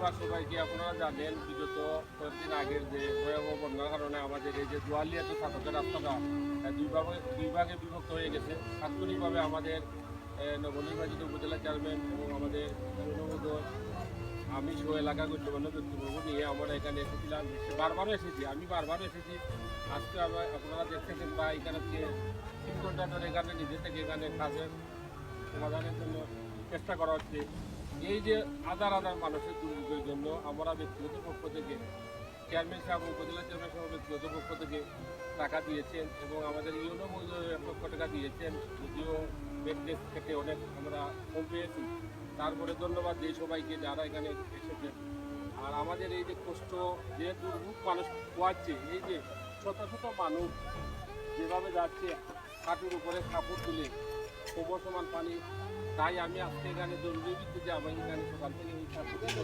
ধন্যবাদ সবাইকে। আপনারা জানেন বিগত কয়েকদিন আগের যে ভয়াবহ বন্যার কারণে আমাদের এই যে জোয়ালিয়া তো ছাত্রদের রাস্তাটা দুই ভাগে বিভক্ত হয়ে গেছে। তাৎক্ষণিকভাবে আমাদের নবনির্বাচিত উপজেলা চেয়ারম্যান এবং আমাদের অনুমোদন আমি সহ এলাকা গণ্যমান্য ব্যক্তিবর্গ নিয়ে আমরা এখানে এসেছিলাম। আমি বারবারও এসেছি। আজকে আপনারা দেখতেছেন বা এখানে 3 ঘন্টা ধরে এখানে নিজে থেকে এখানে কাজের সমাধানের জন্য চেষ্টা করা হচ্ছে। এই যে হাজার হাজার মানুষের দুর্ভোগের জন্য আমরা ব্যক্তিগত পক্ষ থেকে চেয়ারম্যান সাহেব উপজেলা চেয়ারম্যান সাহেব ব্যক্তিগত পক্ষ থেকে টাকা দিয়েছেন এবং আমাদের ইউনো পক্ষ টাকা দিয়েছেন। যদিও বেডনেস থেকে অনেক আমরা কম পেয়েছি, তারপরে ধন্যবাদ দিই সবাইকে যারা এখানে এসেছেন। আর আমাদের এই যে কষ্ট যে দুর্ভোগ মানুষ পোয়াচ্ছে, এই যে শত শত মানুষ যেভাবে যাচ্ছে হাঁটুর উপরে কাপড় তুলে সমান পানি, তাই আমি আজকে এখানে জরুরি ভিত্তিতে আমি এখানে সকাল থেকে